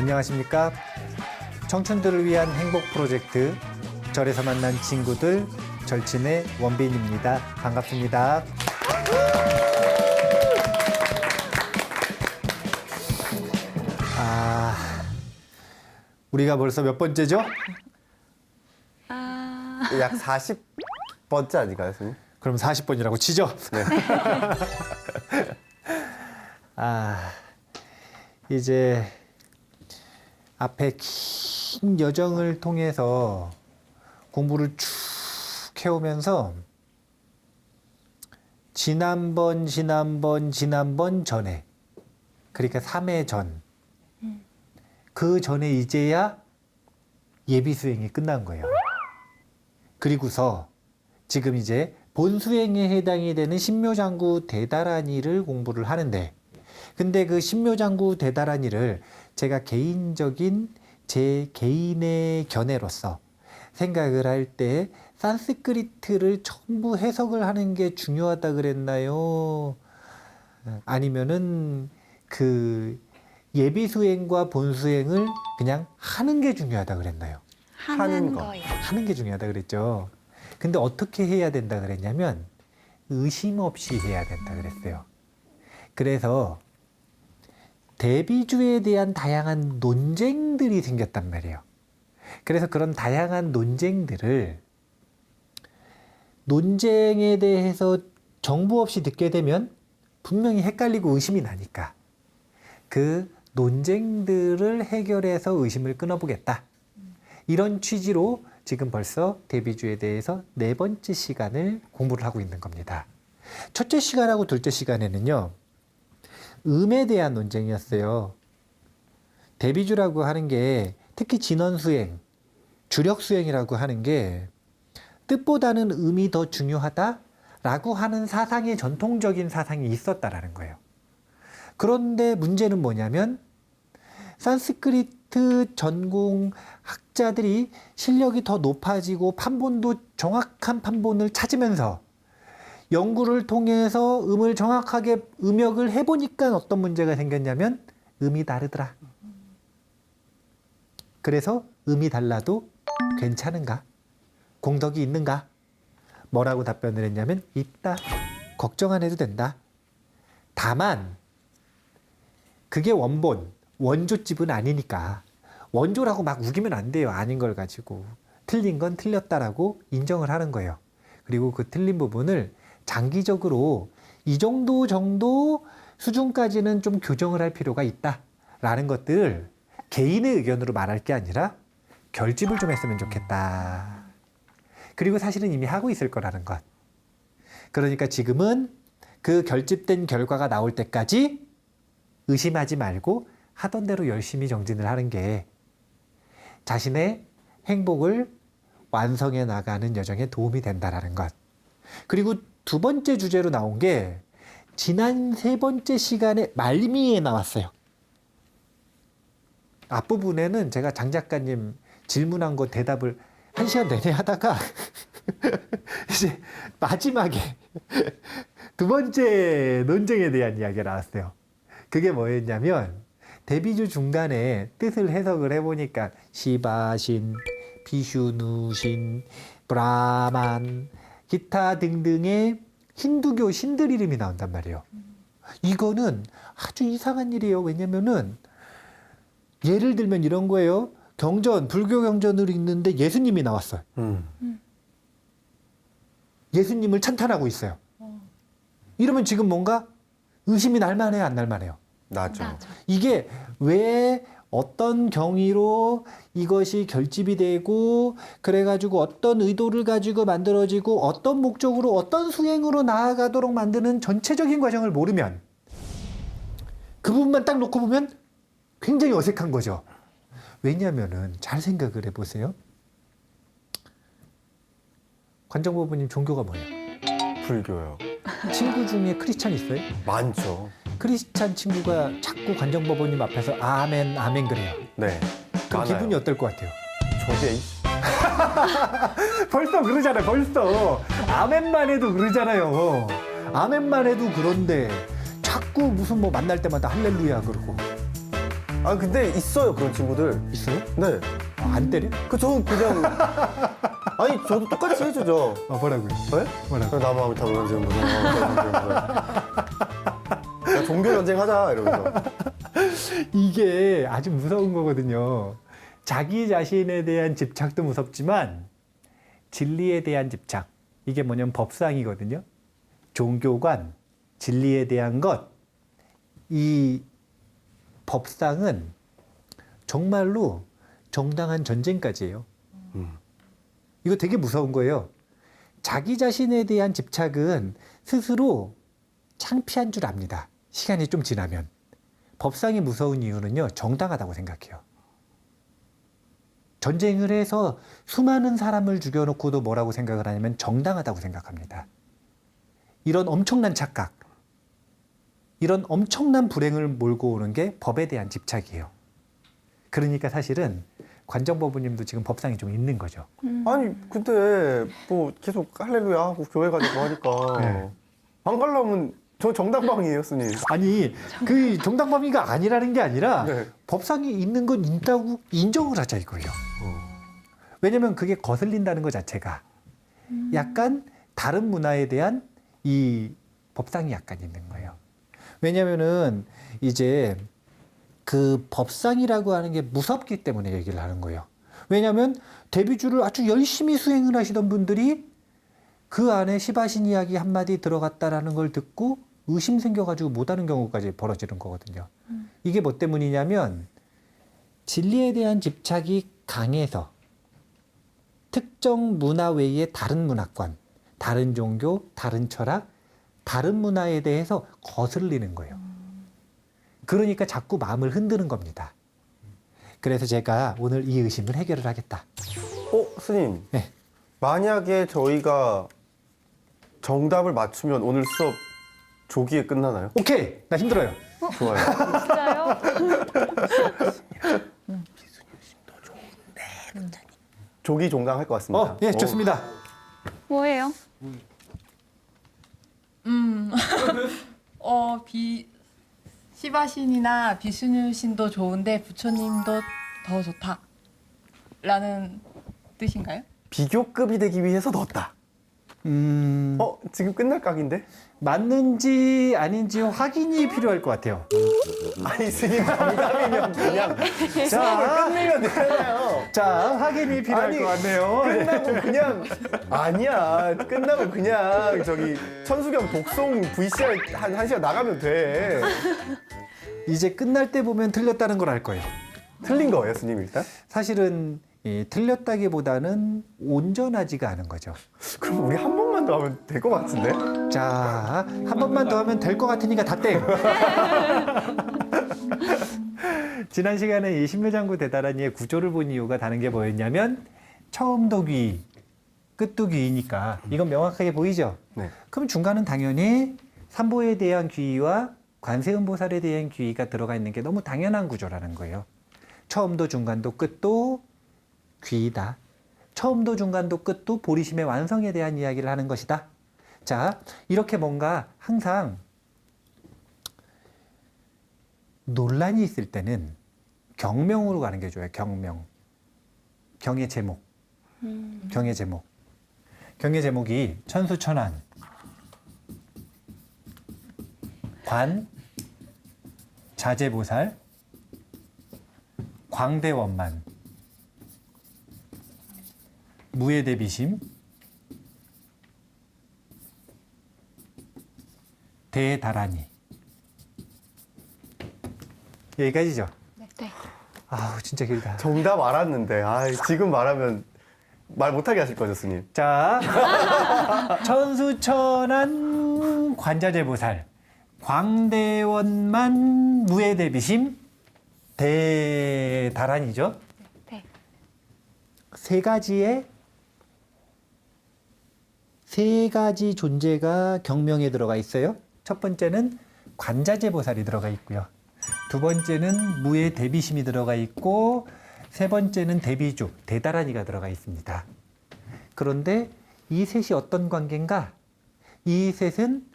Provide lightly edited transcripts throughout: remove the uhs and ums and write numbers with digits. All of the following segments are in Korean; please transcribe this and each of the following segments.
안녕하십니까? 청춘들을 위한 행복 프로젝트 절에서 만난 친구들 절친의 원빈입니다. 반갑습니다. 우리가 벌써 몇 번째죠? 약 40번째 아닌가요, 선생님? 그럼 40번이라고 치죠? 네. 이제 앞에 긴 여정을 통해서 공부를 쭉 해오면서 지난번 전에, 그러니까 3회 전, 그 전에 이제야 예비 수행이 끝난 거예요. 그리고서 지금 이제 본 수행에 해당이 되는 신묘장구 대다란이를 공부를 하는데, 근데 그 신묘장구 대다란이를 제가 개인적인 제 개인의 견해로서 생각을 할 때 산스크리트를 전부 해석을 하는 게 중요하다 그랬나요? 아니면은 그 예비 수행과 본 수행을 그냥 하는 게 중요하다 그랬나요? 하는 거. 거요. 하는 게 중요하다 그랬죠. 근데 어떻게 해야 된다 그랬냐면 의심 없이 해야 된다 그랬어요. 그래서 대비주에 대한 다양한 논쟁들이 생겼단 말이에요. 그래서 그런 다양한 논쟁에 대해서 정보 없이 듣게 되면 분명히 헷갈리고 의심이 나니까 그 논쟁들을 해결해서 의심을 끊어보겠다. 이런 취지로 지금 벌써 대비주에 대해서 4번째 시간을 공부를 하고 있는 겁니다. 첫째 시간하고 둘째 시간에는요, 음에 대한 논쟁이었어요. 대비주라고 하는 게 특히 진원수행, 주력수행이라고 하는 게 뜻보다는 음이 더 중요하다라고 하는 사상의 전통적인 사상이 있었다라는 거예요. 그런데 문제는 뭐냐면 산스크리트 전공 학자들이 실력이 더 높아지고 판본도 정확한 판본을 찾으면서 연구를 통해서 음을 정확하게 음역을 해보니까 어떤 문제가 생겼냐면 음이 다르더라. 그래서 음이 달라도 괜찮은가? 공덕이 있는가? 뭐라고 답변을 했냐면 있다. 걱정 안 해도 된다. 다만 그게 원조집은 아니니까 원조라고 막 우기면 안 돼요. 아닌 걸 가지고. 틀린 건 틀렸다라고 인정을 하는 거예요. 그리고 그 틀린 부분을 장기적으로 이 정도 수준까지는 좀 교정을 할 필요가 있다라는 것들을 개인의 의견으로 말할 게 아니라 결집을 좀 했으면 좋겠다. 그리고 사실은 이미 하고 있을 거라는 것. 그러니까 지금은 그 결집된 결과가 나올 때까지 의심하지 말고 하던 대로 열심히 정진을 하는 게 자신의 행복을 완성해 나가는 여정에 도움이 된다라는 것. 그리고 두 번째 주제로 나온 게 지난 3번째 시간에 말미에 나왔어요. 앞부분에는 제가 장 작가님 질문한 거 대답을 1시간 내내 하다가 이제 마지막에 두 번째 논쟁에 대한 이야기가 나왔어요. 그게 뭐였냐면 대비주 중간에 뜻을 해석을 해보니까 시바신, 비슈누신, 브라만, 기타 등등의 힌두교 신들 이름이 나온단 말이에요. 이거는 아주 이상한 일이에요. 왜냐면은 예를 들면 이런 거예요. 경전, 불교 경전으로 읽는데 예수님이 나왔어요. 예수님을 찬탄하고 있어요. 이러면 지금 뭔가 의심이 날만해요, 안 날만해요? 나죠. 이게 왜 어떤 경위로 이것이 결집이 되고 그래가지고 어떤 의도를 가지고 만들어지고 어떤 목적으로 어떤 수행으로 나아가도록 만드는 전체적인 과정을 모르면 그 부분만 딱 놓고 보면 굉장히 어색한 거죠. 왜냐하면은 잘 생각을 해보세요. 관정부부님 종교가 뭐예요? 불교요. 친구 중에 크리스찬 있어요? 많죠. 크리스찬 친구가 자꾸 관정법원님 앞에서 아멘 아멘 그래요. 네. 그럼 많아요. 기분이 어떨 것 같아요? 저게 벌써 그러잖아요. 벌써 아멘만 해도 그러잖아요. 아멘만 해도 그런데 자꾸 무슨 뭐 만날 때마다 할렐루야 그러고 아 근데 있어요 그런 친구들. 있어요? 네. 안 때려? 저는 그냥 아니 저도 똑같이 해주죠. 뭐라고요? 네? 뭐라고? 남하고 다 논쟁 무슨 야 종교 전쟁 하자 이러면서. 이게 아주 무서운 거거든요. 자기 자신에 대한 집착도 무섭지만 진리에 대한 집착, 이게 뭐냐면 법상이거든요. 종교관, 진리에 대한 것, 이 법상은 정말로 정당한 전쟁까지예요. 이거 되게 무서운 거예요. 자기 자신에 대한 집착은 스스로 창피한 줄 압니다. 시간이 좀 지나면. 법상이 무서운 이유는요, 정당하다고 생각해요. 전쟁을 해서 수많은 사람을 죽여놓고도 뭐라고 생각을 하냐면 정당하다고 생각합니다. 이런 엄청난 착각, 이런 엄청난 불행을 몰고 오는 게 법에 대한 집착이에요. 그러니까 사실은 관정법부님도 지금 법상이 좀 있는 거죠. 아니 근데 뭐 계속 할렐루야 하고 교회 가자고 하니까 네. 안 가려면 저 정당방이에요 스님. 아니, 그 정당범위가 아니라는 게 아니라 네. 법상이 있는 건 있다고 인정을 하자 이거예요. 왜냐면 그게 거슬린다는 것 자체가 약간 다른 문화에 대한 이 법상이 약간 있는 거예요. 왜냐면은 이제 그 법상이라고 하는 게 무섭기 때문에 얘기를 하는 거예요. 왜냐하면 대비주를 아주 열심히 수행을 하시던 분들이 그 안에 시바신 이야기 한마디 들어갔다라는 걸 듣고 의심 생겨가지고 못하는 경우까지 벌어지는 거거든요. 이게 뭐 때문이냐면 진리에 대한 집착이 강해서 특정 문화 외의 다른 문화권, 다른 종교, 다른 철학, 다른 문화에 대해서 거슬리는 거예요. 그러니까 자꾸 마음을 흔드는 겁니다. 그래서 제가 오늘 이 의심을 해결을 하겠다. 스님. 네. 만약에 저희가 정답을 맞추면 오늘 수업 조기에 끝나나요? 오케이! 나 힘들어요. 좋아요. 진짜요? 조기 종강할 것 같습니다. 예, 좋습니다. 뭐예요? 시바신이나 비스누신도 좋은데 부처님도 더 좋다라는 뜻인가요? 비교급이 되기 위해서 넣었다. 지금 끝날 각인데? 맞는지 아닌지 확인이 필요할 것 같아요. 아니 스님 정답이면 그냥 자, 끝내면 되잖아요. 자, 확인이 필요할 아니, 것 같네요. 끝나고 그냥 아니야. 끝나고 그냥 저기 천수경 독송 VCR 한 시간 나가면 돼. 이제 끝날 때 보면 틀렸다는 걸 알 거예요. 틀린 거예요, 스님 일단? 사실은 틀렸다기보다는 온전하지가 않은 거죠. 그럼 우리 한 번만 더 하면 될 것 같은데? 자, 한 번만 더 하면 될 것 같으니까 다 땡. 지난 시간에 이 신묘장구 대다라니의 구조를 본 이유가 다른 게 뭐였냐면 처음도 귀, 끝도 귀이니까 이건 명확하게 보이죠? 네. 그럼 중간은 당연히 삼보에 대한 귀와 관세음보살에 대한 귀가 들어가 있는 게 너무 당연한 구조라는 거예요. 처음도 중간도 끝도 귀이다. 처음도 중간도 끝도 보리심의 완성에 대한 이야기를 하는 것이다. 자, 이렇게 뭔가 항상 논란이 있을 때는 경명으로 가는 게 좋아요. 경명. 경의 제목. 경의 제목. 경의 제목이 천수천안, 관, 자재보살, 광대원만, 무예대비심, 대다라니. 여기까지죠? 네. 아우, 진짜 길다. 정답 알았는데 지금 말하면 말 못하게 하실 거죠, 스님? 자, 천수천안 관자재보살, 광대원만 무예대비심, 대다란이죠. 네. 세 가지 존재가 경명에 들어가 있어요. 첫 번째는 관자재보살이 들어가 있고요. 두 번째는 무예대비심이 들어가 있고, 세 번째는 대비주, 대다란이가 들어가 있습니다. 그런데 이 셋이 어떤 관계인가? 이 셋은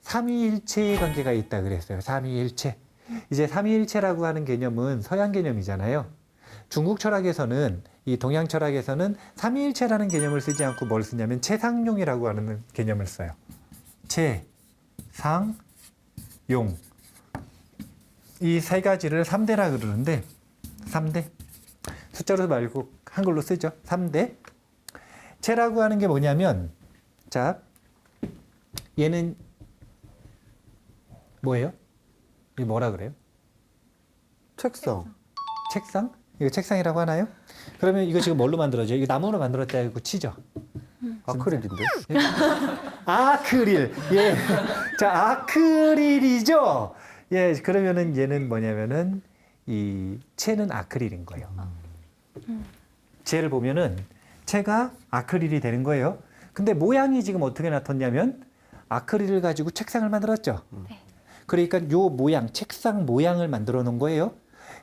삼위일체의 관계가 있다 그랬어요. 삼위일체. 이제 삼위일체라고 하는 개념은 서양 개념이잖아요. 중국 철학에서는 이 동양 철학에서는 삼위일체라는 개념을 쓰지 않고 뭘 쓰냐면 채상용이라고 하는 개념을 써요. 채, 상, 용. 이 세 가지를 3대라 그러는데 3대. 숫자로 말고 한글로 쓰죠. 3대. 채라고 하는 게 뭐냐면 자, 얘는 뭐예요? 이 뭐라 그래요? 책상. 책상? 이거 책상이라고 하나요? 그러면 이거 지금 뭘로 만들어져요? 이거 나무로 만들었다고 치죠? 아크릴인데. 아크릴. 예. 자, 아크릴이죠? 예, 그러면은 얘는 뭐냐면은 이 채는 아크릴인 거예요. 채를 보면은 채가 아크릴이 되는 거예요. 근데 모양이 지금 어떻게 나타났냐면 아크릴을 가지고 책상을 만들었죠. 그러니까 요 모양, 책상 모양을 만들어 놓은 거예요.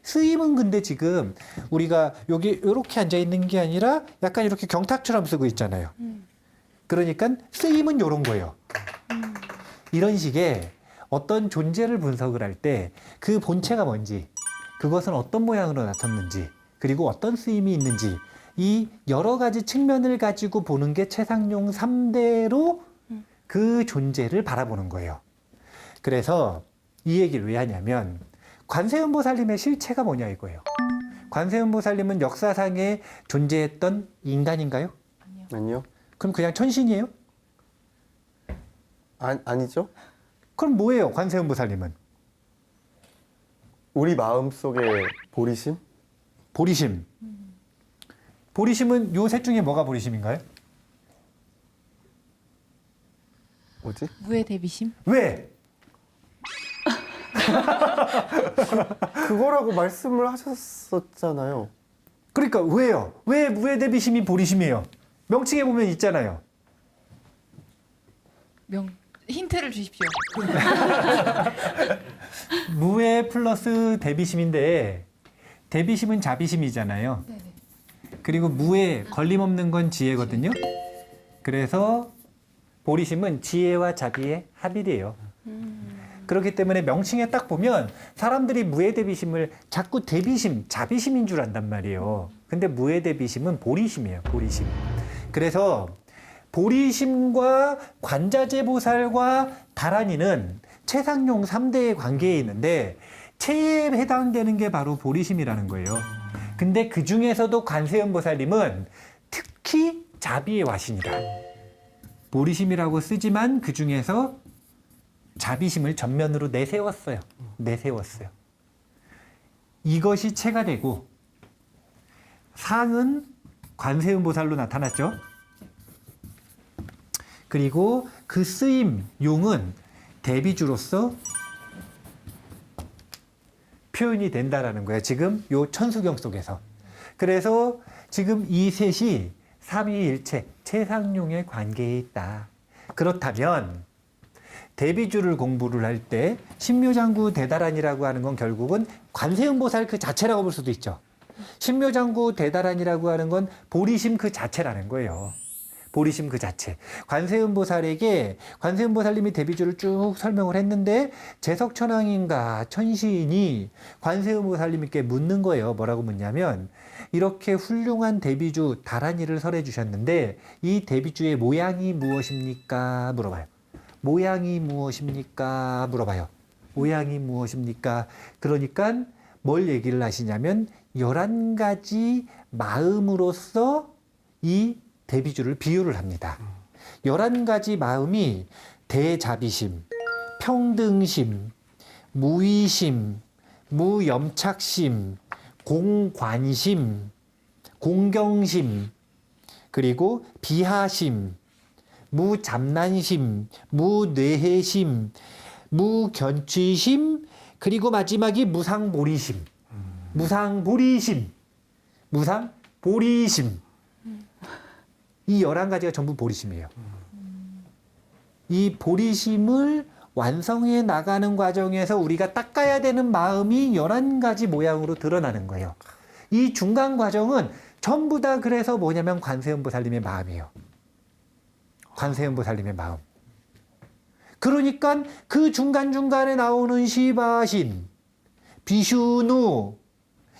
쓰임은 근데 지금 우리가 여기 이렇게 앉아 있는 게 아니라 약간 이렇게 경탁처럼 쓰고 있잖아요. 그러니까 쓰임은 요런 거예요. 이런 식의 어떤 존재를 분석을 할 때 그 본체가 뭔지, 그것은 어떤 모양으로 나타났는지, 그리고 어떤 쓰임이 있는지 이 여러 가지 측면을 가지고 보는 게 채상용 3대로 그 존재를 바라보는 거예요. 그래서 이 얘기를 왜 하냐면 관세음보살님의 실체가 뭐냐 이거예요. 관세음보살님은 역사상에 존재했던 인간인가요? 아니요. 그럼 그냥 천신이에요? 아니죠. 그럼 뭐예요, 관세음보살님은? 우리 마음속에 보리심? 보리심. 보리심은 요 셋 중에 뭐가 보리심인가요? 뭐지? 무의 대비심? 왜? 그거라고 말씀을 하셨었잖아요. 그러니까 왜요? 왜 무의 대비심이 보리심이에요? 명칭에 보면 있잖아요. 힌트를 주십시오. 무의 플러스 대비심인데 대비심은 자비심이잖아요. 네네. 그리고 무에 걸림없는 건 지혜거든요. 그래서 보리심은 지혜와 자비의 합일이에요. 그렇기 때문에 명칭에 딱 보면 사람들이 무의 대비심을 자꾸 대비심, 자비심인 줄 안단 말이에요. 근데 무의 대비심은 보리심이에요. 보리심. 그래서 보리심과 관자재보살과 다란이는 채상용 3대의 관계에 있는데 채에 해당되는 게 바로 보리심이라는 거예요. 근데 그 중에서도 관세음보살님은 특히 자비의 와신이다. 보리심이라고 쓰지만 그 중에서 자비심을 전면으로 내세웠어요. 내세웠어요. 이것이 채가 되고 상은 관세음보살로 나타났죠. 그리고 그 쓰임, 용은 대비주로서 표현이 된다라는 거예요. 지금 요 천수경 속에서. 그래서 지금 이 셋이 삼위일체, 채상용의 관계에 있다. 그렇다면 대비주를 공부를 할 때 신묘장구 대다란이라고 하는 건 결국은 관세음보살 그 자체라고 볼 수도 있죠. 신묘장구 대다란이라고 하는 건 보리심 그 자체라는 거예요. 보리심 그 자체. 관세음보살에게 관세음보살님이 대비주를 쭉 설명을 했는데 재석천왕인가 천시인이 관세음보살님께 묻는 거예요. 뭐라고 묻냐면 이렇게 훌륭한 대비주 다란이를 설해 주셨는데 이 대비주의 모양이 무엇입니까? 물어봐요. 모양이 무엇입니까? 물어봐요. 모양이 무엇입니까? 그러니까 뭘 얘기를 하시냐면 11가지 마음으로서 이 대비주를 비유를 합니다. 11가지 마음이 대자비심, 평등심, 무의심, 무염착심, 공관심, 공경심, 그리고 비하심, 무잡난심, 무뇌해심, 무견취심, 그리고 마지막이 무상보리심. 무상보리심. 무상보리심. 이 11가지가 전부 보리심이에요. 이 보리심을 완성해 나가는 과정에서 우리가 닦아야 되는 마음이 11가지 모양으로 드러나는 거예요. 이 중간 과정은 전부 다 그래서 뭐냐면 관세음보살님의 마음이에요. 관세음보살님의 마음. 그러니까 그 중간중간에 나오는 시바신, 비슈누,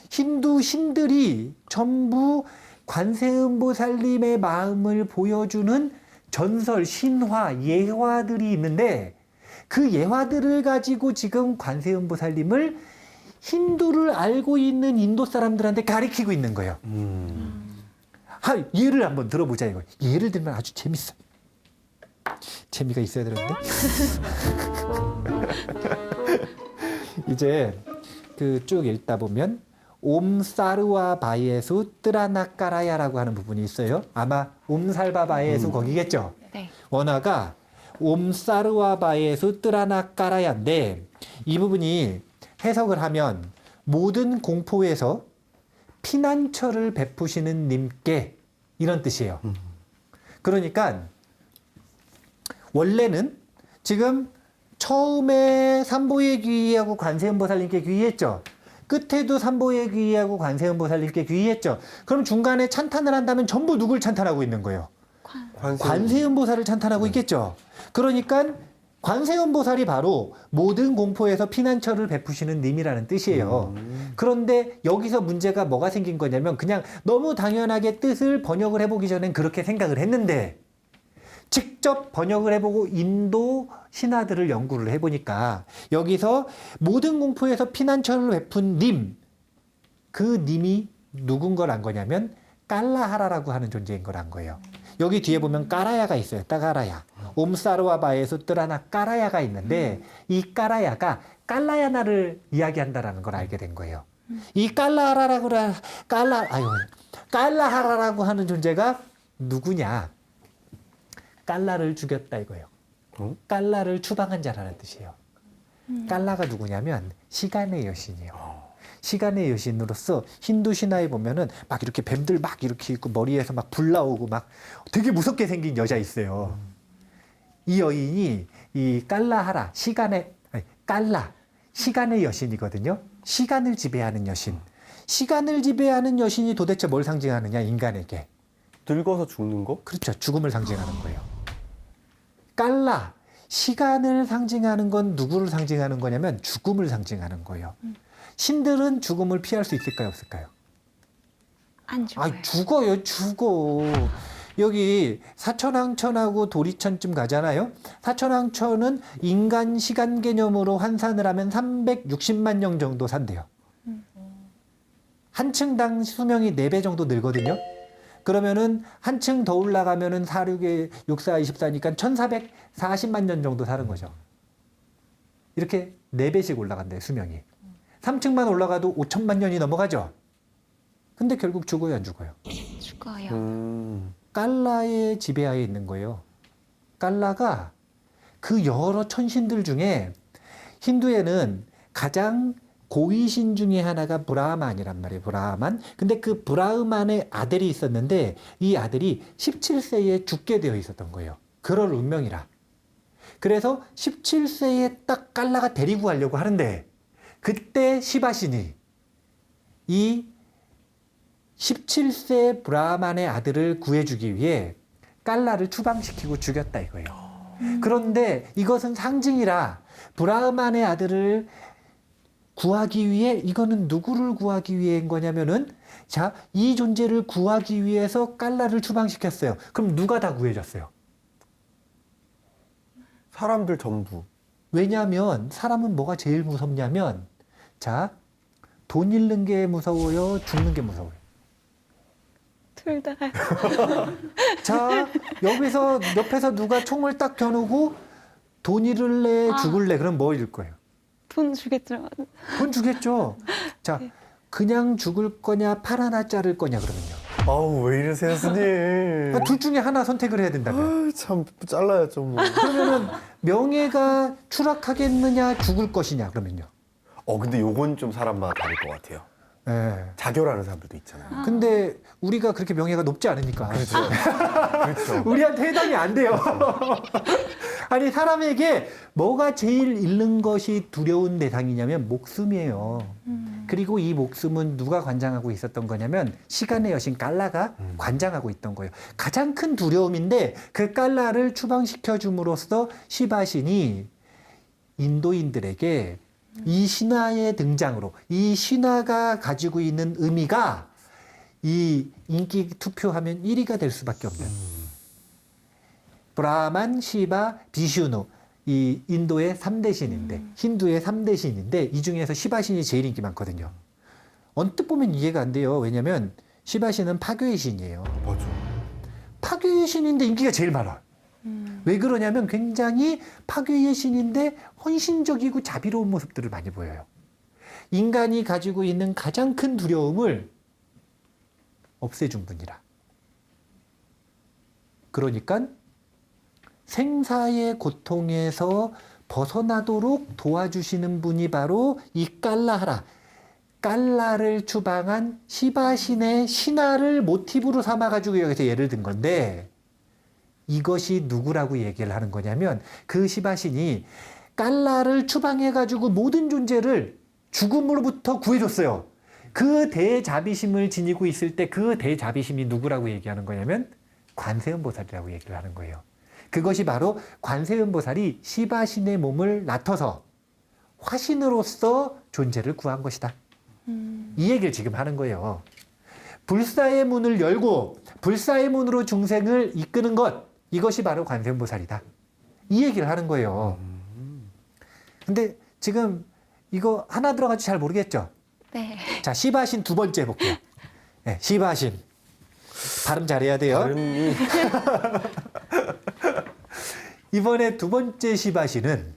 힌두 신들이 전부 관세음보살님의 마음을 보여주는 전설, 신화, 예화들이 있는데 그 예화들을 가지고 지금 관세음보살님을 힌두를 알고 있는 인도 사람들한테 가리키고 있는 거예요. 예를 한번 들어보자 이거. 예를 들면 아주 재밌어. 재미가 있어야 되는데. 이제 그 쭉 읽다 보면 옴사르와 바이에수 뜨라나까라야라고 하는 부분이 있어요. 아마 옴살바 바이에수 거기겠죠. 네. 원어가 옴사르와 바이에수 뜨라나까라야인데 이 부분이 해석을 하면 모든 공포에서 피난처를 베푸시는 님께 이런 뜻이에요. 그러니까 원래는 지금 처음에 삼보에 귀의하고 관세음보살님께 귀의했죠. 끝에도 삼보에 귀의하고 관세음보살님께 귀의했죠. 그럼 중간에 찬탄을 한다면 전부 누굴 찬탄하고 있는 거예요? 관세음보살을 찬탄하고 있겠죠. 그러니까 관세음보살이 바로 모든 공포에서 피난처를 베푸시는 님이라는 뜻이에요. 그런데 여기서 문제가 뭐가 생긴 거냐면 그냥 너무 당연하게 뜻을 번역을 해보기 전엔 그렇게 생각을 했는데 직접 번역을 해보고 인도 신화들을 연구를 해보니까 여기서 모든 공포에서 피난처를 베푼 님, 그 님이 누군 걸 안 거냐면 깔라하라라고 하는 존재인 걸 안 거예요. 여기 뒤에 보면 까라야가 있어요. 따가라야. 옴사르와 바에서 뜨라나 까라야가 있는데 이 까라야가 깔라야나를 이야기한다라는 걸 알게 된 거예요. 이 깔라하라라고 하는 존재가 누구냐? 깔라를 죽였다 이거예요. 깔라를 추방한 자라는 뜻이에요. 깔라가 누구냐면 시간의 여신이에요. 시간의 여신으로서 힌두 신화에 보면은 막 이렇게 뱀들 막 이렇게 있고 머리에서 막 불 나오고 막 되게 무섭게 생긴 여자 있어요. 이 여인이 이 깔라하라 깔라 시간의 여신이거든요. 시간을 지배하는 여신. 시간을 지배하는 여신이 도대체 뭘 상징하느냐 인간에게. 늙어서 죽는 거? 그렇죠. 죽음을 상징하는 거예요. 깔라 시간을 상징하는 건 누구를 상징하는 거냐면 죽음을 상징하는 거예요. 신들은 죽음을 피할 수 있을까요, 없을까요? 안 죽어요. 죽어. 여기 사천왕천하고 도리천쯤 가잖아요. 사천왕천은 인간 시간 개념으로 환산을 하면 360만 년 정도 산대요. 한 층당 수명이 4배 정도 늘거든요. 그러면은 한 층 더 올라가면은 46에 64, 24니까 1440만 년 정도 사는 거죠. 이렇게 4배씩 올라간대요, 수명이. 3층만 올라가도 5천만 년이 넘어가죠. 근데 결국 죽어요, 안 죽어요? 죽어요. 깔라의 지배하에 있는 거예요. 깔라가 그 여러 천신들 중에 힌두에는 가장 고위신 중에 하나가 브라흐만이란 말이에요. 브라흐만. 근데 그 브라흐만의 아들이 있었는데 이 아들이 17세에 죽게 되어 있었던 거예요. 그럴 운명이라. 그래서 17세에 딱 깔라가 데리고 가려고 하는데 그때 시바신이 이 17세 브라흐만의 아들을 구해주기 위해 깔라를 추방시키고 죽였다 이거예요. 그런데 이것은 상징이라 브라흐만의 아들을 구하기 위해 이거는 누구를 구하기 위해인 거냐면은 자, 이 존재를 구하기 위해서 깔라를 추방시켰어요. 그럼 누가 다 구해줬어요? 사람들 전부. 왜냐하면 사람은 뭐가 제일 무섭냐면 자, 돈 잃는 게 무서워요? 죽는 게 무서워요? 둘 다. 자, 여기서 옆에서 누가 총을 딱 겨누고 돈 잃을래? 죽을래? 그럼 뭐 잃을 거예요? 돈 주겠죠. 돈 주겠죠. 자, 그냥 죽을 거냐, 팔 하나 자를 거냐 그러면요. 아우 왜 이러세요, 스님? 그러니까 둘 중에 하나 선택을 해야 된다면. 참 잘라야죠 뭐. 그러면은 명예가 추락하겠느냐, 죽을 것이냐 그러면요. 근데 요건 좀 사람마다 다를 것 같아요. 예. 자결하는 사람들도 있잖아요. 근데 우리가 그렇게 명예가 높지 않으니까. 그렇죠. 그렇죠. 우리한테 해당이 안 돼요. 아니, 사람에게 뭐가 제일 잃는 것이 두려운 대상이냐면 목숨이에요. 그리고 이 목숨은 누가 관장하고 있었던 거냐면 시간의 여신 깔라가 관장하고 있던 거예요. 가장 큰 두려움인데 그 깔라를 추방시켜 줌으로써 시바신이 인도인들에게 이 신화의 등장으로 이 신화가 가지고 있는 의미가 이 인기 투표하면 1위가 될 수밖에 없는 브라만, 시바, 비슈누 이 인도의 3대 신인데 힌두의 3대 신인데 이 중에서 시바 신이 제일 인기 많거든요. 언뜻 보면 이해가 안 돼요. 왜냐하면 시바 신은 파괴의 신이에요. 맞아. 파괴의 신인데 인기가 제일 많아. 왜 그러냐면 굉장히 파괴의 신인데 헌신적이고 자비로운 모습들을 많이 보여요. 인간이 가지고 있는 가장 큰 두려움을 없애준 분이라. 그러니까 생사의 고통에서 벗어나도록 도와주시는 분이 바로 이 깔라하라. 깔라를 추방한 시바신의 신화를 모티브로 삼아가지고 여기서 예를 든 건데 이것이 누구라고 얘기를 하는 거냐면 그 시바신이 깔라를 추방해가지고 모든 존재를 죽음으로부터 구해줬어요. 그 대자비심을 지니고 있을 때 그 대자비심이 누구라고 얘기하는 거냐면 관세음보살이라고 얘기를 하는 거예요. 그것이 바로 관세음보살이 시바신의 몸을 나터서 화신으로서 존재를 구한 것이다. 이 얘기를 지금 하는 거예요. 불사의 문을 열고 불사의 문으로 중생을 이끄는 것, 이것이 바로 관세음보살이다. 이 얘기를 하는 거예요. 근데 지금 이거 하나 들어가지고 잘 모르겠죠? 네. 자, 시바신 두 번째 해볼게요. 네, 시바신. 발음 잘해야 돼요. 발음이 이번에 두 번째 시바신은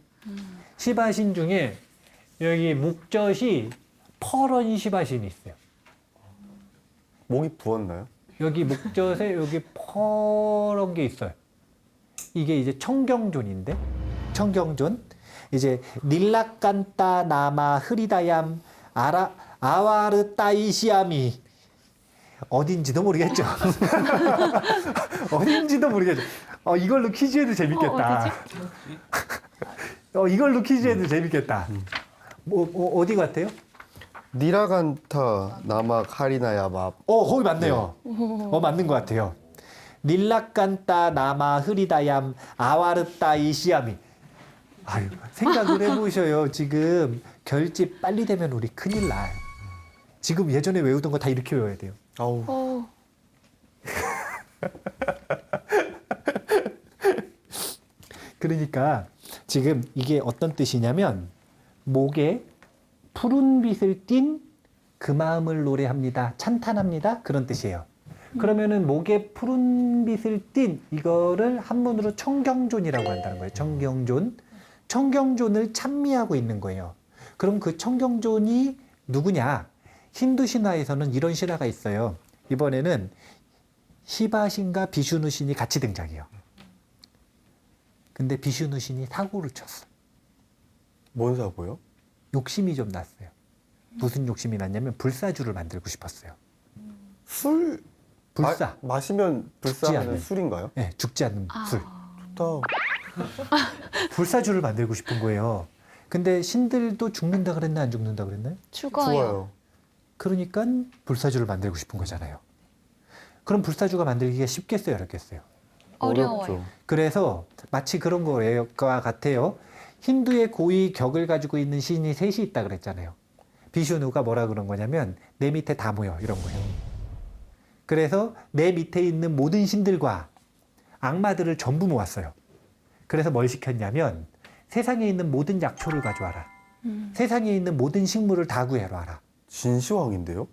시바신 중에 여기 목젖이 퍼런 시바신이 있어요. 목이 부었나요? 여기 목젖에 여기 퍼런 게 있어요. 이게 이제 청경존인데, 청경존. 이제 닐라칸타 나마 흐리다얌 아와르 따이시아미. 어딘지도 모르겠죠. 어딘지도 모르겠죠. 이걸로 퀴즈해도 재밌겠다. 이걸로 퀴즈해도 재밌겠다. 어디 같아요? 니라간타 나마 카리나야 밥. 거기 맞네요. 맞는 것 같아요. 닐라칸타 나마 흐리다얌 아와르따 이시아미. 아유, 생각을 해보셔요. 지금 결집 빨리 되면 우리 큰일 나요. 지금 예전에 외우던 거 다 이렇게 외워야 돼요. 아우. 그러니까 지금 이게 어떤 뜻이냐면 목에 푸른 빛을 띤 그 마음을 노래합니다. 찬탄합니다. 그런 뜻이에요. 그러면은 목에 푸른 빛을 띤 이거를 한문으로 청경존이라고 한다는 거예요. 청경존. 청경존을 찬미하고 있는 거예요. 그럼 그 청경존이 누구냐? 힌두 신화에서는 이런 신화가 있어요. 이번에는 시바신과 비슈누 신이 같이 등장해요. 근데 비슈누 신이 사고를 쳤어. 뭔 사고요? 욕심이 좀 났어요. 무슨 욕심이 났냐면 불사주를 만들고 싶었어요. 술 불사. 마시면 죽지 불사하는 않는. 술인가요? 네, 죽지 않는 술. 좋다. 불사주를 만들고 싶은 거예요. 근데 신들도 죽는다 그랬나 안 죽는다 그랬나요? 죽어요. 좋아요. 그러니까 불사주를 만들고 싶은 거잖아요. 그럼 불사주가 만들기가 쉽겠어요, 어렵겠어요? 어려워요. 어렵죠. 그래서 마치 그런 거와 같아요. 힌두의 고위 격을 가지고 있는 신이 셋이 있다 그랬잖아요. 비슈누가 뭐라 그런 거냐면 내 밑에 다 모여 이런 거예요. 그래서 내 밑에 있는 모든 신들과 악마들을 전부 모았어요. 그래서 뭘 시켰냐면 세상에 있는 모든 약초를 가져와라. 세상에 있는 모든 식물을 다 구해와라. 진시황인데요?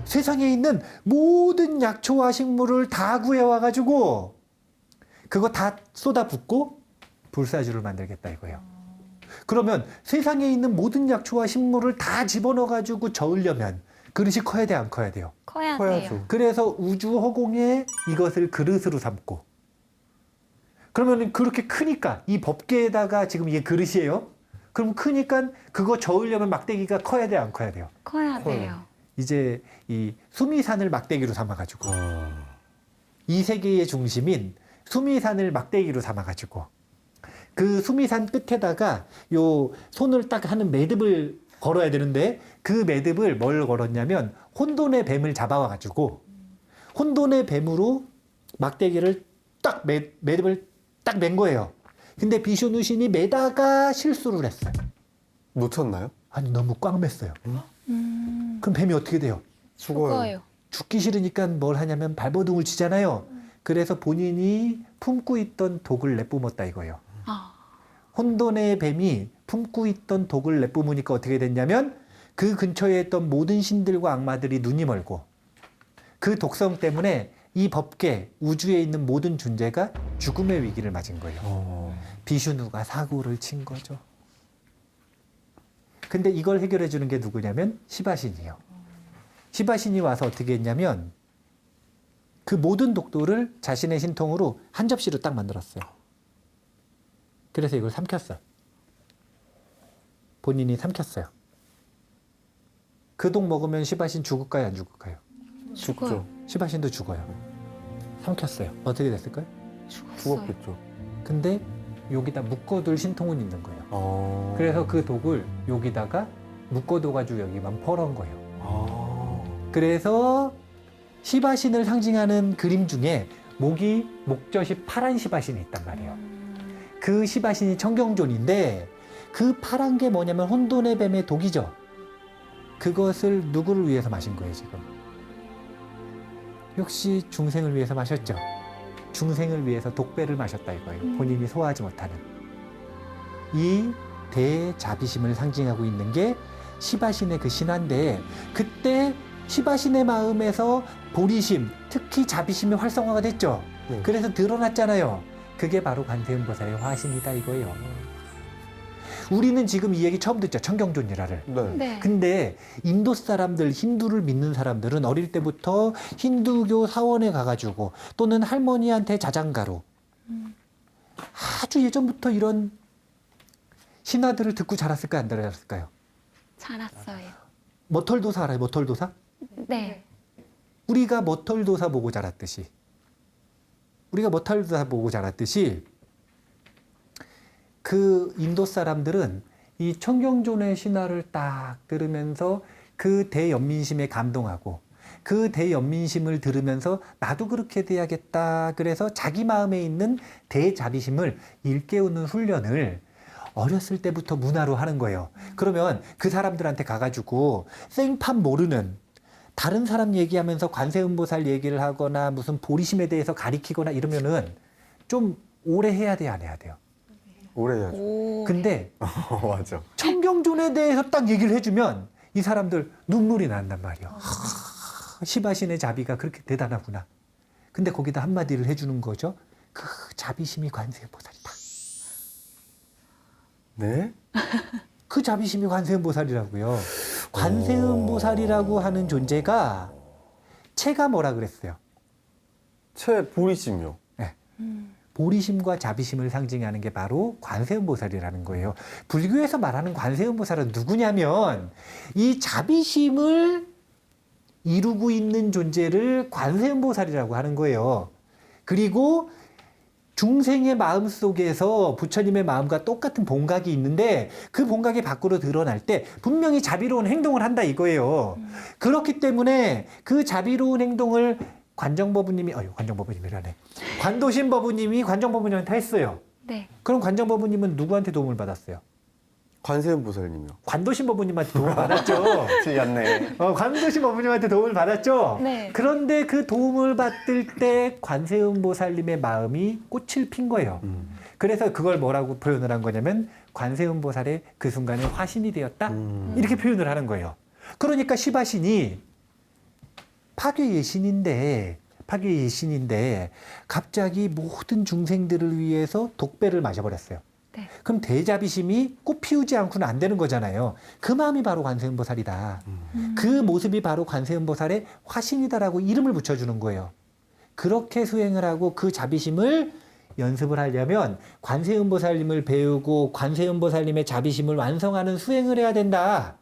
세상에 있는 모든 약초와 식물을 다 구해와가지고 그거 다 쏟아붓고 불사주를 만들겠다 이거예요. 그러면 세상에 있는 모든 약초와 식물을 다 집어넣어가지고 저으려면 그릇이 커야 돼, 안 커야 돼요? 커야 커야죠. 돼요. 그래서 우주 허공에 이것을 그릇으로 삼고 그러면 그렇게 크니까 이 법계에다가 지금 이게 그릇이에요. 그럼 크니까 그거 저으려면 막대기가 커야 돼, 안 커야 돼요? 커야 커요. 돼요. 이제 이 수미산을 막대기로 삼아가지고 이 세계의 중심인 수미산을 막대기로 삼아가지고 그 수미산 끝에다가 요 손을 딱 하는 매듭을 걸어야 되는데 그 매듭을 뭘 걸었냐면 혼돈의 뱀을 잡아와가지고 혼돈의 뱀으로 막대기를 딱 매듭을 딱 맨 거예요. 근데 비슈누 신이 매다가 실수를 했어요. 놓쳤나요? 아니 너무 꽉 맸어요. 그럼 뱀이 어떻게 돼요? 죽어요. 죽기 싫으니까 뭘 하냐면 발버둥을 치잖아요. 그래서 본인이 품고 있던 독을 내뿜었다 이거예요. 아, 혼돈의 뱀이 품고 있던 독을 내뿜으니까 어떻게 됐냐면 그 근처에 있던 모든 신들과 악마들이 눈이 멀고 그 독성 때문에 이 법계 우주에 있는 모든 존재가 죽음의 위기를 맞은 거예요. 비슈누가 사고를 친 거죠. 근데 이걸 해결해 주는 게 누구냐면 시바신이에요. 시바신이 와서 어떻게 했냐면 그 모든 독도를 자신의 신통으로 한 접시로 딱 만들었어요. 그래서 이걸 삼켰어요. 본인이 삼켰어요. 그 독 먹으면 시바신 죽을까요? 안 죽을까요? 죽어요. 시바신도 죽어요. 삼켰어요. 어떻게 됐을까요? 죽었어요. 죽었겠죠. 근데 여기다 묶어둘 신통은 있는 거예요. 그래서 그 독을 여기다가 묶어둬가지고 여기만 퍼런 거예요. 그래서 시바신을 상징하는 그림 중에 목젖이 파란 시바신이 있단 말이에요. 그 시바신이 청경존인데 그 파란 게 뭐냐면 혼돈의 뱀의 독이죠. 그것을 누구를 위해서 마신 거예요, 지금? 역시 중생을 위해서 마셨죠. 중생을 위해서 독배를 마셨다 이거예요. 본인이 소화하지 못하는. 이 대자비심을 상징하고 있는 게 시바신의 그 신화인데 그때 시바신의 마음에서 보리심, 특히 자비심이 활성화가 됐죠. 네. 그래서 드러났잖아요. 그게 바로 관세음보살의 화신이다 이거예요. 우리는 지금 이 얘기 처음 듣죠. 청경존일화를. 네. 네. 근데 인도 사람들, 힌두를 믿는 사람들은 어릴 때부터 힌두교 사원에 가가지고 또는 할머니한테 자장가로 아주 예전부터 이런 신화들을 듣고 자랐을까요? 안 자랐을까요? 자랐어요. 머털도사 알아요? 머털도사? 네. 우리가 머털도사 보고 자랐듯이 그 인도 사람들은 이 청경존의 신화를 딱 들으면서 그 대연민심에 감동하고 그 대연민심을 들으면서 나도 그렇게 돼야겠다. 그래서 자기 마음에 있는 대자비심을 일깨우는 훈련을 어렸을 때부터 문화로 하는 거예요. 그러면 그 사람들한테 가가지고 생판 모르는 다른 사람 얘기하면서 관세음보살 얘기를 하거나 무슨 보리심에 대해서 가리키거나 이러면은 좀 오래 해야 돼요, 안 해야 돼요? 오래 해야죠. 오. 근데 맞아. 청경존에 대해서 딱 얘기를 해주면 이 사람들 눈물이 난단 말이에요. 시바신의 자비가 그렇게 대단하구나. 근데 거기다 한마디를 해주는 거죠. 그 자비심이 관세음보살이다. 네? 그 자비심이 관세음보살이라고요. 관세음보살이라고 하는 존재가 체가 뭐라 그랬어요? 보리심이요. 보리심과 자비심을 상징하는 게 바로 관세음보살이라는 거예요. 불교에서 말하는 관세음보살은 누구냐면 이 자비심을 이루고 있는 존재를 관세음보살이라고 하는 거예요. 그리고 중생의 마음 속에서 부처님의 마음과 똑같은 본각이 있는데 그 본각이 밖으로 드러날 때 분명히 자비로운 행동을 한다 이거예요. 그렇기 때문에 그 자비로운 행동을 관정법부님이라네. 관도신법부님이 관정법부님한테 했어요. 네. 그럼 관정법부님은 누구한테 도움을 받았어요? 관세음보살님이요. 관도신법부님한테 도움을 받았죠. 틀렸네. 관도신법부님한테 도움을 받았죠. 네. 그런데 그 도움을 받을 때 관세음보살님의 마음이 꽃을 핀 거예요. 그래서 그걸 뭐라고 표현을 한 거냐면 관세음보살의 그 순간에 화신이 되었다. 이렇게 표현을 하는 거예요. 그러니까 시바신이 파괴의 신인데 갑자기 모든 중생들을 위해서 독배를 마셔버렸어요. 네. 그럼 대자비심이 꽃 피우지 않고는 안 되는 거잖아요. 그 마음이 바로 관세음보살이다. 그 모습이 바로 관세음보살의 화신이다라고 이름을 붙여주는 거예요. 그렇게 수행을 하고 그 자비심을 연습을 하려면 관세음보살님을 배우고 관세음보살님의 자비심을 완성하는 수행을 해야 된다.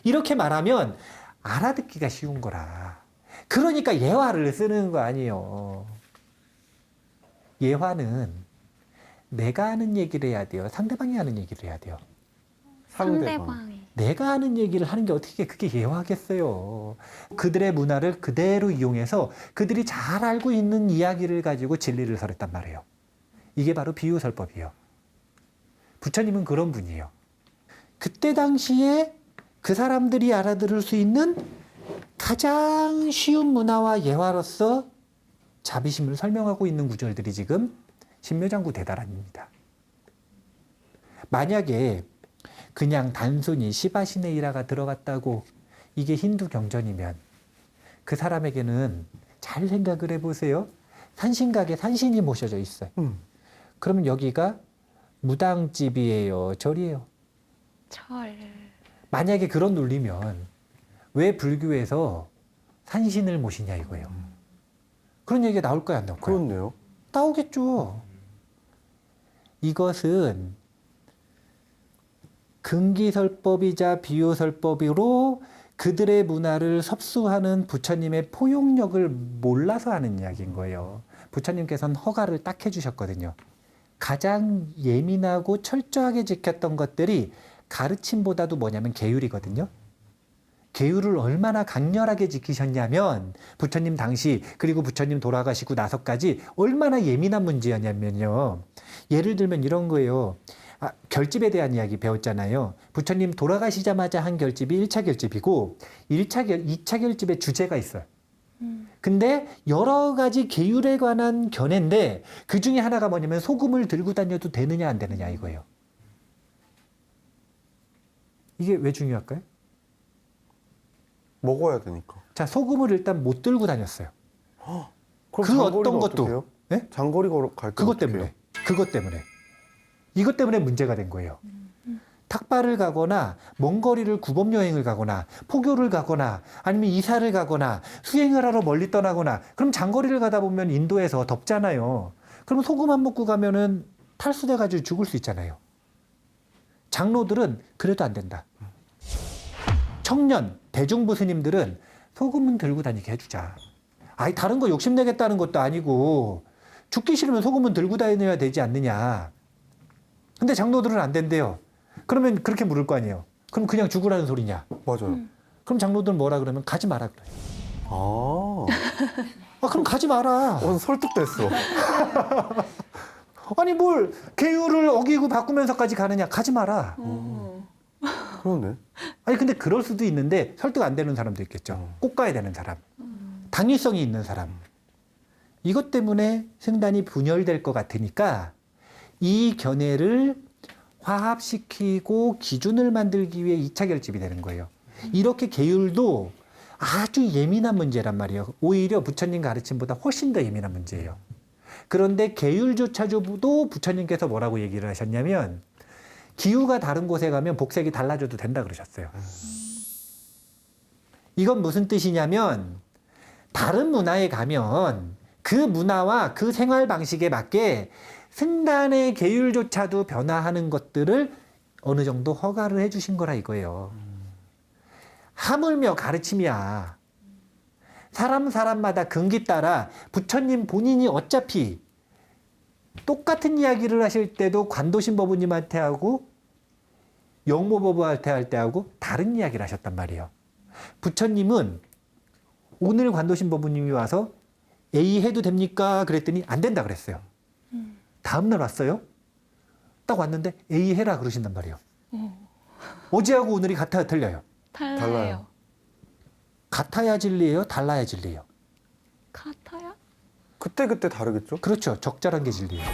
이렇게 말하면 알아듣기가 쉬운 거라. 그러니까 예화를 쓰는 거 아니에요. 예화는 내가 하는 얘기를 해야 돼요. 상대방이 하는 얘기를 해야 돼요. 상대방이. 내가 하는 얘기를 하는 게 어떻게 그게 예화겠어요. 그들의 문화를 그대로 이용해서 그들이 잘 알고 있는 이야기를 가지고 진리를 설했단 말이에요. 이게 바로 비유설법이에요. 부처님은 그런 분이에요. 그때 당시에 그 사람들이 알아들을 수 있는 가장 쉬운 문화와 예화로서 자비심을 설명하고 있는 구절들이 지금 신묘장구 대다란입니다. 만약에 그냥 단순히 시바시네이라가 들어갔다고 이게 힌두 경전이면 그 사람에게는 잘 생각을 해보세요. 산신각에 산신이 모셔져 있어요. 그러면 여기가 무당집이에요, 절이에요? 절. 만약에 그런 논리면 왜 불교에서 산신을 모시냐 이거예요. 그런 얘기가 나올까요, 안 나올까요? 그렇네요. 나오겠죠. 이것은 근기설법이자 비유설법으로 그들의 문화를 섭수하는 부처님의 포용력을 몰라서 하는 이야기인 거예요. 부처님께서는 허가를 딱 해주셨거든요. 가장 예민하고 철저하게 지켰던 것들이 가르침보다도 뭐냐면 계율이거든요. 계율을 얼마나 강렬하게 지키셨냐면 부처님 당시 그리고 부처님 돌아가시고 나서까지 얼마나 예민한 문제였냐면요. 예를 들면 이런 거예요. 결집에 대한 이야기 배웠잖아요. 부처님 돌아가시자마자 한 결집이 1차 결집이고 2차 결집의 주제가 있어요. 근데 여러 가지 계율에 관한 견해인데 그 중에 하나가 뭐냐면 소금을 들고 다녀도 되느냐 안 되느냐 이거예요. 이게 왜 중요할까요? 먹어야 되니까. 자, 소금을 일단 못 들고 다녔어요. 그럼 그 장거리가 어떤 것도. 어떡해요? 네? 장거리 갈 때 그것 때문에. 그것 때문에. 이것 때문에 문제가 된 거예요. 탁발을 가거나 먼 거리를 구범 여행을 가거나 포교를 가거나 아니면 이사를 가거나 수행을 하러 멀리 떠나거나 그럼 장거리를 가다 보면 인도에서 덥잖아요. 그럼 소금 안 먹고 가면은 탈수돼 가지고 죽을 수 있잖아요. 장로들은 그래도 안 된다. 청년, 대중부 스님들은 소금은 들고 다니게 해주자. 아니 다른 거 욕심내겠다는 것도 아니고 죽기 싫으면 소금은 들고 다녀야 되지 않느냐. 근데 장로들은 안 된대요. 그러면 그렇게 물을 거 아니에요. 그럼 그냥 죽으라는 소리냐. 맞아요. 그럼 장로들은 뭐라 그러면 가지 마라 그래요. 그럼 가지 마라. 설득됐어. 아니 뭘 계율을 어기고 바꾸면서까지 가느냐. 가지 마라. 그러네. 아니 근데 그럴 수도 있는데 설득 안 되는 사람도 있겠죠. 꼭 가야 되는 사람. 당위성이 있는 사람. 이것 때문에 승단이 분열될 것 같으니까 이 견해를 화합시키고 기준을 만들기 위해 2차 결집이 되는 거예요. 이렇게 계율도 아주 예민한 문제란 말이에요. 오히려 부처님 가르침보다 훨씬 더 예민한 문제예요. 그런데 계율조차도 부처님께서 뭐라고 얘기를 하셨냐면 기후가 다른 곳에 가면 복색이 달라져도 된다 그러셨어요. 이건 무슨 뜻이냐면 다른 문화에 가면 그 문화와 그 생활 방식에 맞게 승단의 계율조차도 변화하는 것들을 어느 정도 허가를 해주신 거라 이거예요. 하물며 가르침이야. 사람마다 근기 따라 부처님 본인이 어차피 똑같은 이야기를 하실 때도 관도신 법부님한테 하고 영모법부한테 할 때 하고 다른 이야기를 하셨단 말이에요. 부처님은 오늘 관도신 법부님이 와서 A 해도 됩니까? 그랬더니 안 된다 그랬어요. 다음날 왔어요. 딱 왔는데 A 해라 그러신단 말이에요. 어제하고 오늘이 같아요, 틀려요? 달라요. 같아야 진리예요? 달라야 진리예요? 같아요? 그때 다르겠죠? 그렇죠. 적절한 게 진리예요.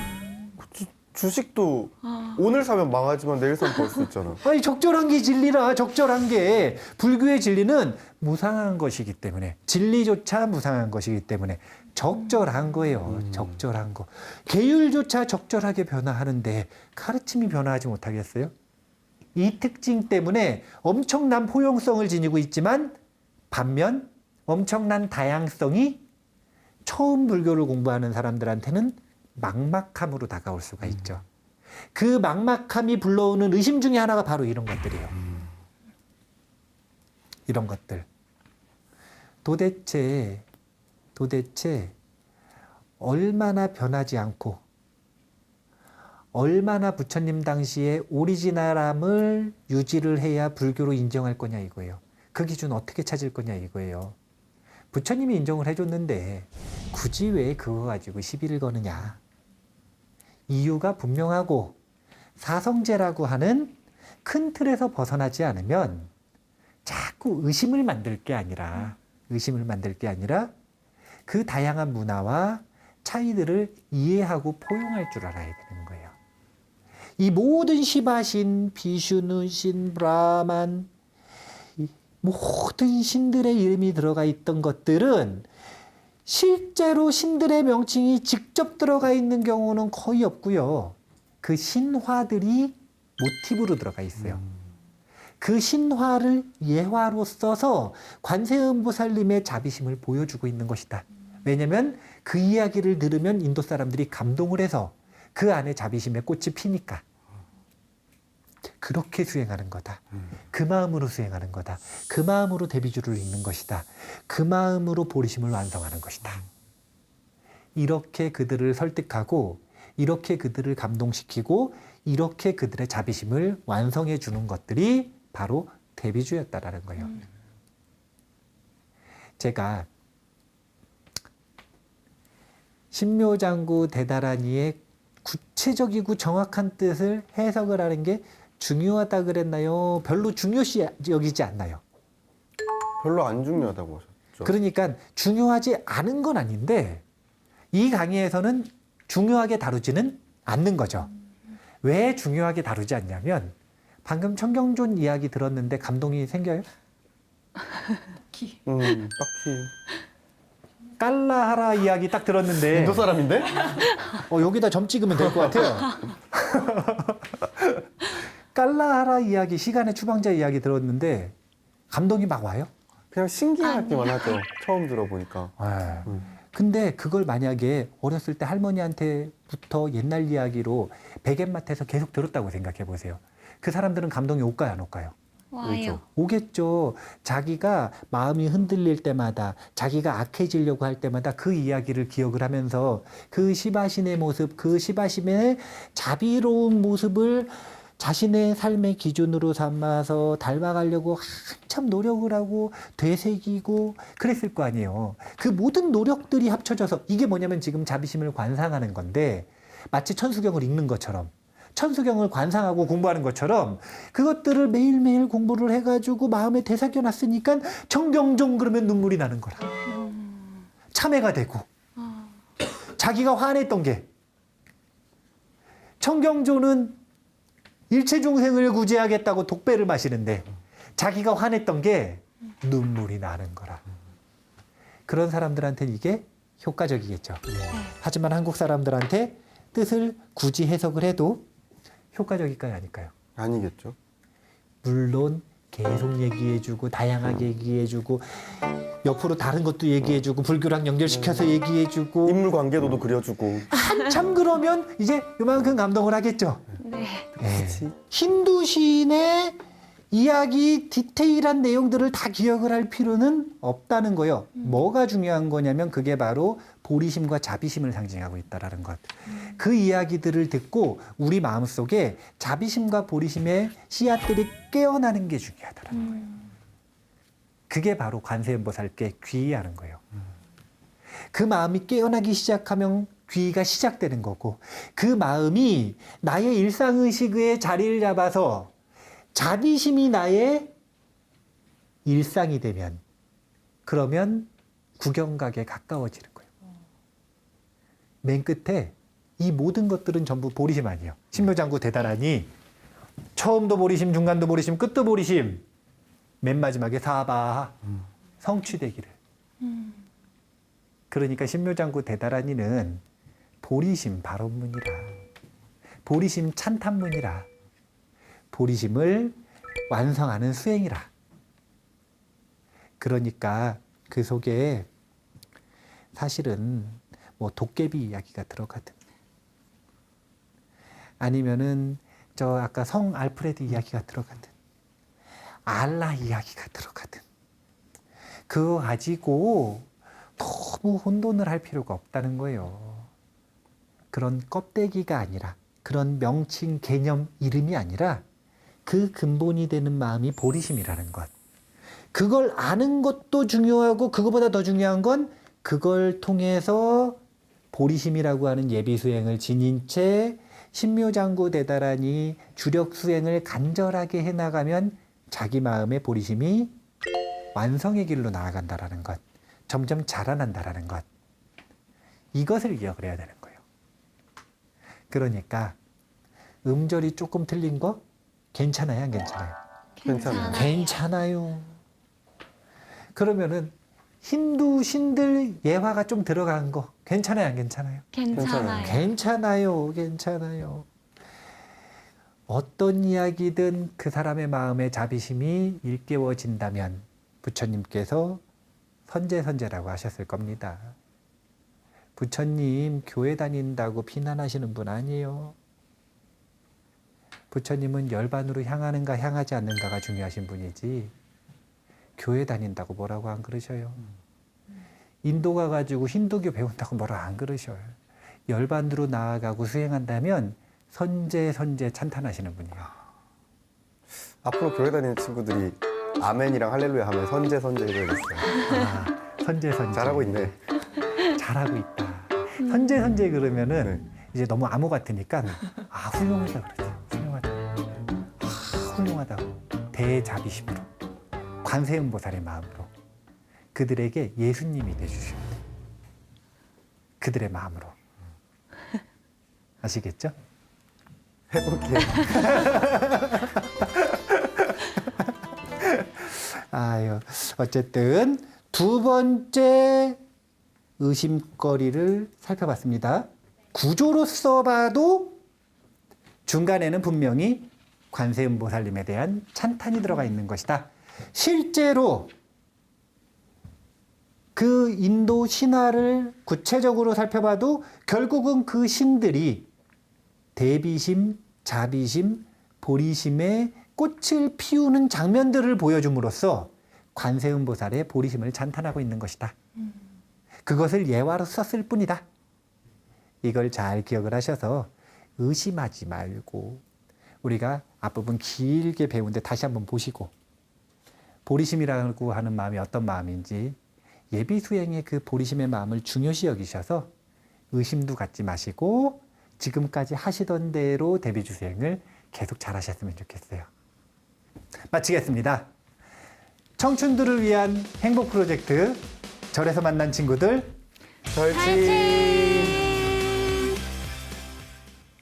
주식도 오늘 사면 망하지만 내일 사면 벌 수 있잖아. 아니 적절한 게 진리라. 적절한 게 불교의 진리는 무상한 것이기 때문에 진리조차 무상한 것이기 때문에 적절한 거예요. 적절한 거. 계율조차 적절하게 변화하는데 가르침이 변화하지 못하겠어요? 이 특징 때문에 엄청난 포용성을 지니고 있지만 반면 엄청난 다양성이 처음 불교를 공부하는 사람들한테는 막막함으로 다가올 수가 있죠. 그 막막함이 불러오는 의심 중에 하나가 바로 이런 것들이에요. 이런 것들. 도대체 얼마나 변하지 않고 얼마나 부처님 당시에 오리지널함을 유지를 해야 불교로 인정할 거냐 이거예요. 그 기준 어떻게 찾을 거냐 이거예요. 부처님이 인정을 해줬는데 굳이 왜 그거 가지고 시비를 거느냐. 이유가 분명하고 사성제라고 하는 큰 틀에서 벗어나지 않으면 자꾸 의심을 만들 게 아니라 그 다양한 문화와 차이들을 이해하고 포용할 줄 알아야 되는 거예요. 이 모든 시바신, 비슈누신, 브라만, 이 모든 신들의 이름이 들어가 있던 것들은 실제로 신들의 명칭이 직접 들어가 있는 경우는 거의 없고요. 그 신화들이 모티브로 들어가 있어요. 그 신화를 예화로 써서 관세음보살님의 자비심을 보여주고 있는 것이다. 왜냐하면 그 이야기를 들으면 인도 사람들이 감동을 해서 그 안에 자비심의 꽃이 피니까. 그렇게 수행하는 거다. 그 마음으로 수행하는 거다. 그 마음으로 대비주를 읽는 것이다. 그 마음으로 보리심을 완성하는 것이다. 이렇게 그들을 설득하고 이렇게 그들을 감동시키고 이렇게 그들의 자비심을 완성해 주는 것들이 바로 대비주였다라는 거예요. 제가 신묘장구 대다라니의 구체적이고 정확한 뜻을 해석을 하는 게 중요하다 그랬나요? 별로 중요시 여기지 않나요? 별로 안 중요하다고 하셨죠. 그러니까 중요하지 않은 건 아닌데 이 강의에서는 중요하게 다루지는 않는 거죠. 왜 중요하게 다루지 않냐면 방금 청경존 이야기 들었는데 감동이 생겨요? 키. 딱히. 깔라하라 이야기 딱 들었는데 인도 사람인데? 여기다 점 찍으면 될 것 같아요. 깔라하라 이야기, 시간의 추방자 이야기 들었는데 감동이 막 와요? 그냥 신기하기만 하죠. 처음 들어보니까. 근데 그걸 만약에 어렸을 때 할머니한테부터 옛날 이야기로 백엔마트에서 계속 들었다고 생각해 보세요. 그 사람들은 감동이 올까요, 안 올까요? 와요. 오겠죠. 자기가 마음이 흔들릴 때마다, 자기가 악해지려고 할 때마다 그 이야기를 기억을 하면서 그 시바신의 모습, 그 시바신의 자비로운 모습을 자신의 삶의 기준으로 삼아서 닮아가려고 한참 노력을 하고 되새기고 그랬을 거 아니에요. 그 모든 노력들이 합쳐져서 이게 뭐냐면 지금 자비심을 관상하는 건데 마치 천수경을 읽는 것처럼 천수경을 관상하고 공부하는 것처럼 그것들을 매일매일 공부를 해가지고 마음에 되새겨 놨으니까 청경종 그러면 눈물이 나는 거라. 참회가 되고 자기가 화냈던 게 청경조는 일체 중생을 구제하겠다고 독배를 마시는데 자기가 화냈던 게 눈물이 나는 거라. 그런 사람들한테는 이게 효과적이겠죠. 하지만 한국 사람들한테 뜻을 굳이 해석을 해도 효과적일까요, 아닐까요? 아니겠죠. 물론 계속 얘기해주고 다양하게 얘기해주고 옆으로 다른 것도 얘기해주고 불교랑 연결시켜서 얘기해주고 인물 관계도도 그려주고. 한참 그러면 이제 요만큼 감동을 하겠죠. 네. 그렇지. 힌두신의 이야기 디테일한 내용들을 다 기억을 할 필요는 없다는 거예요. 뭐가 중요한 거냐면 그게 바로 보리심과 자비심을 상징하고 있다는 것. 그 이야기들을 듣고 우리 마음속에 자비심과 보리심의 씨앗들이 깨어나는 게 중요하다는 거예요. 그게 바로 관세음보살께 귀의하는 거예요. 그 마음이 깨어나기 시작하면 귀의가 시작되는 거고 그 마음이 나의 일상의식의 자리를 잡아서 자비심이 나의 일상이 되면 그러면 구경각에 가까워지는 거예요. 맨 끝에 이 모든 것들은 전부 보리심 아니에요. 신묘장구 대단하니 처음도 보리심, 중간도 보리심, 끝도 보리심, 맨 마지막에 사바 성취되기를. 그러니까 신묘장구 대다라니는 보리심 발언문이라, 보리심 찬탄문이라, 보리심을 완성하는 수행이라. 그러니까 그 속에 사실은 뭐 도깨비 이야기가 들어가든 아니면은 저 아까 성 알프레드 이야기가 들어가든 알라 이야기가 들어가든 그거 가지고 너무 혼돈을 할 필요가 없다는 거예요. 그런 껍데기가 아니라 그런 명칭, 개념, 이름이 아니라 그 근본이 되는 마음이 보리심이라는 것. 그걸 아는 것도 중요하고 그거보다 더 중요한 건 그걸 통해서 보리심이라고 하는 예비 수행을 지닌 채 신묘장구 대다라니 주력 수행을 간절하게 해나가면 자기 마음의 보리심이 완성의 길로 나아간다라는 것, 점점 자라난다라는 것, 이것을 기억을 해야 되는 거예요. 그러니까 음절이 조금 틀린 거 괜찮아요, 안 괜찮아요? 괜찮아요. 괜찮아요. 그러면은 힌두 신들 예화가 좀 들어간 거 괜찮아요, 안 괜찮아요? 괜찮아요. 괜찮아요, 괜찮아요. 어떤 이야기든 그 사람의 마음의 자비심이 일깨워진다면 부처님께서 선제라고 하셨을 겁니다. 부처님 교회 다닌다고 비난하시는 분 아니에요. 부처님은 열반으로 향하는가 향하지 않는가가 중요하신 분이지 교회 다닌다고 뭐라고 안 그러셔요. 인도 가가지고 힌두교 배운다고 뭐라고 안 그러셔요. 열반으로 나아가고 수행한다면 선제 찬탄하시는 분이에요. 앞으로 교회 다니는 친구들이 아멘이랑 할렐루야 하면 선제 이러겠어요. 아, 선제. 잘하고 있네. 잘하고 있다. 선제 그러면은 이제 너무 암호 같으니까 훌륭하다 그러죠. 훌륭하다. 훌륭하다고. 대자비심으로. 관세음보살의 마음으로. 그들에게 예수님이 돼주셔야 돼요. 그들의 마음으로. 아시겠죠? 해볼게요. 아유, 어쨌든 두 번째 의심거리를 살펴봤습니다. 구조로서 봐도 중간에는 분명히 관세음보살님에 대한 찬탄이 들어가 있는 것이다. 실제로 그 인도 신화를 구체적으로 살펴봐도 결국은 그 신들이 대비심, 자비심, 보리심의 꽃을 피우는 장면들을 보여줌으로써 관세음보살의 보리심을 찬탄하고 있는 것이다. 그것을 예화로 썼을 뿐이다. 이걸 잘 기억을 하셔서 의심하지 말고 우리가 앞부분 길게 배운데 다시 한번 보시고 보리심이라고 하는 마음이 어떤 마음인지 예비 수행의 그 보리심의 마음을 중요시 여기셔서 의심도 갖지 마시고 지금까지 하시던 대로 대비주 수행을 계속 잘 하셨으면 좋겠어요. 마치겠습니다. 청춘들을 위한 행복 프로젝트 절에서 만난 친구들 절친.